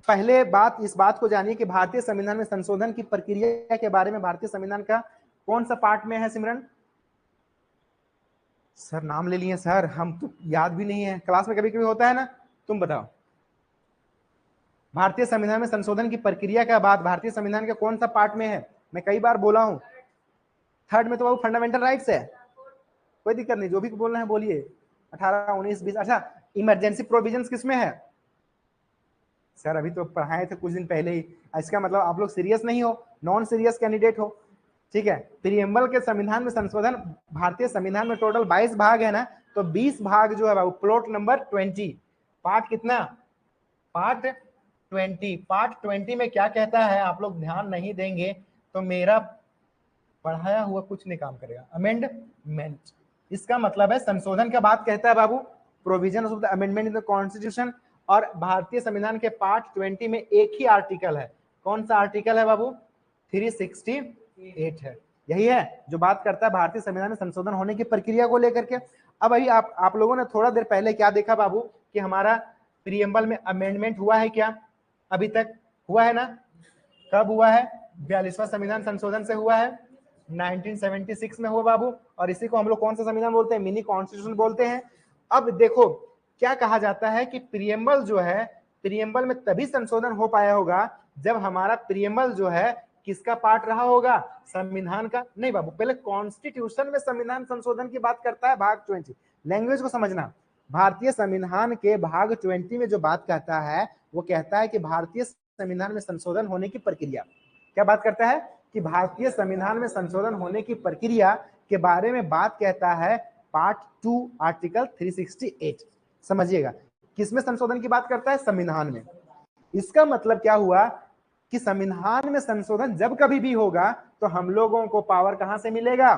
पहले बात इस बात को जानिए कि भारतीय संविधान में संशोधन की प्रक्रिया के बारे में भारतीय संविधान का कौन सा पार्ट में है सिमरन? सर नाम ले लिए सर, हम तो याद भी नहीं है, क्लास में कभी कभी होता है ना, तुम बताओ। भारतीय संविधान में संशोधन की प्रक्रिया का बात भारतीय संविधान के कौन सा पार्ट में है? मैं कई बार बोला हूं, थर्ड में तो वो फंडामेंटल राइट्स है, कोई दिक्कत नहीं, जो भी बोलना है बोलिए। 18, 19, 20। अच्छा, इमरजेंसी प्रोविजंस किसमें है? सर अभी तो पढ़ाए थे कुछ दिन पहले ही। इसका मतलब आप लोग सीरियस नहीं हो, नॉन सीरियस कैंडिडेट हो, ठीक है। प्रियम्बल के संविधान में संशोधन, भारतीय संविधान में टोटल 22 भाग है ना, तो 20 भाग जो है वो प्लॉट नंबर 20, पार्ट कितना? पार्ट 20। पार्ट 20 में क्या कहता है, आप लोग ध्यान नहीं देंगे तो मेरा पढ़ाया हुआ कुछ नहीं काम करेगा। अमेंडमेंट, इसका मतलब है संशोधन का बात कहता है बाबू, provision of the amendment in the constitution. और भारतीय संविधान के पार्ट 20 में एक ही आर्टिकल है, कौन सा आर्टिकल है बाबू? 368 है, यही है जो बात करता है भारतीय संविधान में संशोधन होने की प्रक्रिया को लेकर के। अब अभी आप लोगों ने थोड़ा देर पहले क्या देखा बाबू कि हमारा प्रियम्बल में अमेंडमेंट हुआ है क्या? अभी तक हुआ है ना? कब हुआ है? 42वां संविधान संशोधन से हुआ है, 1976 में हुआ बाबू। और इसी को हम लोग कौन सा संविधान बोलते हैं? मिनी कॉन्स्टिट्यूशन बोलते हैं। अब देखो क्या कहा जाता है कि प्रियम्बल जो है, प्रियम्बल में तभी संशोधन हो पाया होगा जब हमारा प्रियम्बल जो है किसका पार्ट रहा होगा? संविधान का। नहीं बाबू, पहले कॉन्स्टिट्यूशन में संविधान संशोधन की बात करता है भाग 20। लैंग्वेज को समझना, भारतीय संविधान के भाग 20 में जो बात कहता है वो कहता है कि भारतीय संविधान में संशोधन होने की प्रक्रिया, क्या बात करता है कि भारतीय संविधान में संशोधन होने की प्रक्रिया के बारे में बात कहता है पार्ट 2 आर्टिकल 368। समझिएगा, किसमें संशोधन की बात करता है? संविधान में। इसका मतलब क्या हुआ कि संविधान में संशोधन जब कभी भी होगा तो हम लोगों को पावर कहां से मिलेगा?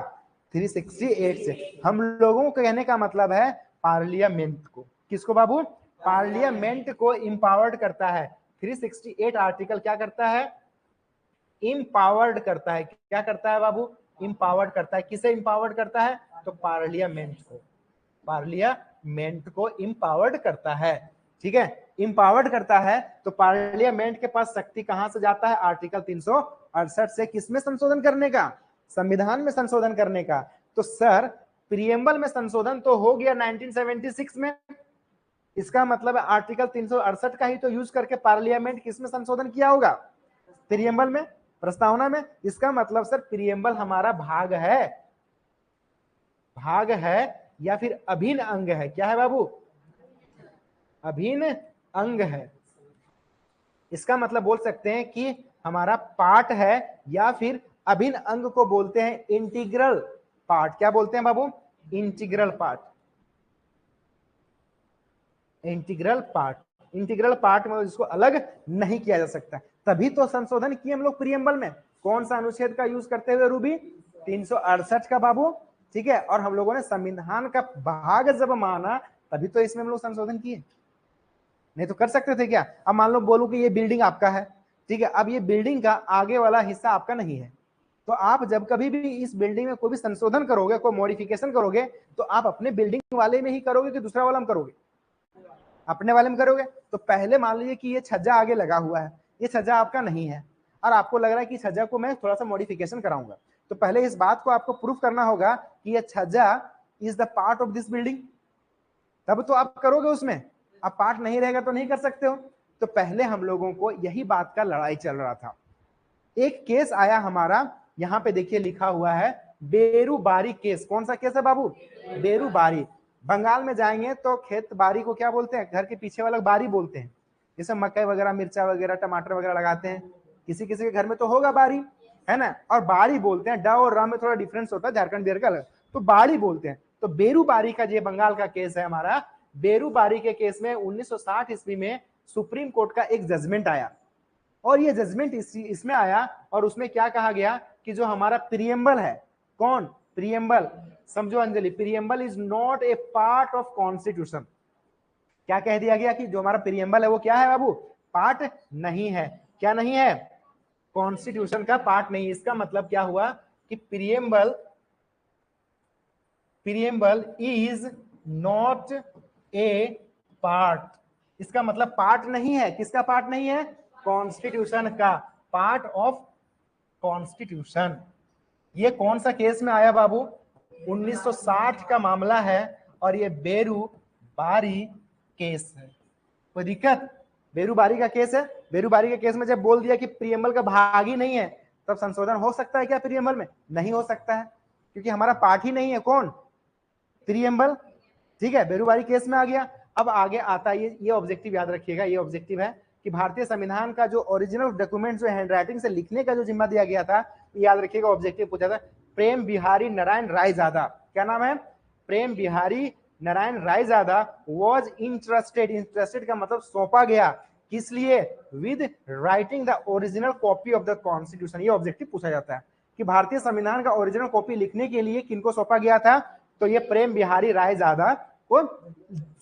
368 से। हम लोगों को कहने का मतलब है पार्लियामेंट को। किसको बाबू? पार्लियामेंट को इंपावर्ड करता है 368 आर्टिकल। क्या करता है? इंपावर्ड करता है। क्या करता है बाबू? इंपावर्ड करता है। किसे इंपावर्ड करता है? तो पार्लियामेंट को, पार्लियामेंट को इंपावर्ड करता है, ठीक है। इंपावर्ड करता है तो पार्लियामेंट के पास शक्ति कहां से जाता है? आर्टिकल 368 से। किसमें संशोधन करने का? संविधान में संशोधन करने का। तो सर प्रियम्बल में संशोधन तो हो गया 1976 में, इसका मतलब आर्टिकल 368 का ही तो यूज करके पार्लियामेंट किसमें संशोधन किया होगा? प्रियम्बल में, प्रस्तावना में। इसका मतलब सर प्रियम्बल हमारा भाग है, भाग है या फिर अभिन्न अंग है? क्या है बाबू? अभिन्न अंग है। इसका मतलब बोल सकते हैं कि हमारा पार्ट है या फिर अभिन्न अंग को बोलते हैं इंटीग्रल पार्ट। क्या बोलते हैं बाबू? Integral part. Integral part, integral part में जिसको अलग नहीं किया जा सकता। तभी तो संशोधन किए हम लोग प्रियम्बल में। कौन सा अनुच्छेद का यूज करते हुए रूबी? 368 का बाबू, ठीक है। और हम लोगों ने संविधान का भाग जब माना तभी तो इसमें हम लोग संशोधन किए, नहीं तो कर सकते थे क्या? अब मान लो बोलूं कि ये बिल्डिंग आपका है, ठीक है। अब ये बिल्डिंग का आगे वाला हिस्सा आपका नहीं है, तो आप जब कभी भी इस बिल्डिंग में कोई भी संशोधन करोगे, कोई मॉडिफिकेशन करोगे, तो आप अपने बिल्डिंग वाले में ही करोगे कि दूसरा वाला में करोगे? अपने वाले में करोगे। तो पहले मान लीजिए कि ये छज्जा आगे लगा हुआ है, ये छज्जा आपका नहीं है, और आपको लग रहा है कि छज्जा को मैं थोड़ा सा मॉडिफिकेशन कराऊंगा, तो पहले इस बात को आपको प्रूफ करना होगा कि ये छज्जा is the part of this building, तब तो आप करोगे उसमें। अब पार्ट नहीं रहेगा तो नहीं कर सकते हो। तो पहले हम लोगों को यही बात का लड़ाई चल रहा था। एक केस आया हमारा, यहां पे देखिए लिखा हुआ है बेरूबारी केस। कौन सा केस है बाबू? बेरूबारी। बंगाल में जाएंगे तो खेत बाड़ी को क्या बोलते हैं? घर के पीछे वाला बारी बोलते हैं। जैसे मकई वगैरह, मिर्चा वगैरह, टमाटर वगैरह लगाते हैं, किसी किसी के घर में तो होगा बारी, है ना। और बाड़ी बोलते हैं, ड और र में थोड़ा डिफरेंस होता है, झारखंड बिहार का अलग, तो बाड़ी बोलते हैं। तो बेरूबारी का ये बंगाल का केस है हमारा। बेरूबारी के केस में 1960 ईस्वी में सुप्रीम कोर्ट का एक जजमेंट आया, और ये जजमेंट इसमें आया, और उसमें क्या कहा गया कि जो हमारा प्रियम्बल है, कौन? प्रियम्बल। समझो Anjali, preamble is not a part of constitution. क्या कह दिया गया कि जो हमारा प्रियम्बल है वो क्या है बाबू? पार्ट नहीं है। क्या नहीं है? कॉन्स्टिट्यूशन का पार्ट नहीं। इसका मतलब क्या हुआ कि preamble is not a part, इसका मतलब पार्ट नहीं है, किसका पार्ट नहीं है? कॉन्स्टिट्यूशन का, पार्ट ऑफ कॉन्स्टिट्यूशन। ये कौन सा केस में आया बाबू? 1960 का मामला है और ये बेरुबारी केस है। कोई दिक्कत? बेरुबारी का केस है। बेरुबारी के केस में जब बोल दिया कि प्रियम्बल का भाग ही नहीं है, तब संशोधन हो सकता है क्या प्रियम्बल में? नहीं हो सकता है, क्योंकि हमारा पार्ट ही नहीं है। कौन? प्रियम्बल। ठीक है, बेरुबारी केस में आ गया। अब आगे आता है ये ऑब्जेक्टिव याद रखिएगा, ये ऑब्जेक्टिव है कि भारतीय संविधान का जो ओरिजिनल डॉक्यूमेंट जो हैंडराइटिंग से लिखने का जो जिम्मा दिया गया था, याद रखिएगा ऑब्जेक्टिव पूछा था। प्रेम बिहारी नारायण रायजादा, क्या नाम है? Prem Behari Narayan Raizada was interested, interested का मतलब सौंपा गया, किस लिए? With writing the original copy of the constitution. ये ऑब्जेक्टिव पूछा जाता है कि भारतीय संविधान का ओरिजिनल कॉपी लिखने के लिए किनको सौंपा गया था? तो ये प्रेम बिहारी रायजादा को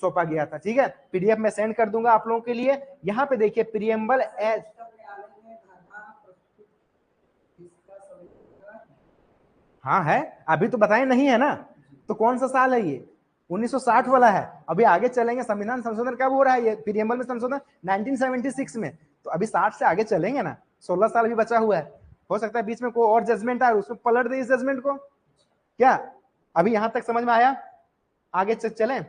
सौंपा गया था। ठीक है, पीडीएफ में सेंड कर दूंगा आप लोगों के लिए। यहां पे देखिए प्रियम्बल एज, हाँ है, अभी तो बताए नहीं है ना, तो कौन सा साल है ये? 1960 वाला है। अभी आगे चलेंगे, संविधान संशोधन कब हो रहा है? ये प्रियम्बल में संशोधन 1976 में, तो अभी 60 से आगे चलेंगे ना, 16 साल भी बचा हुआ है। हो सकता है बीच में कोई और जजमेंट आए, उसमें पलट दे इस जजमेंट को। क्या अभी यहां तक समझ में आया? आगे चलें।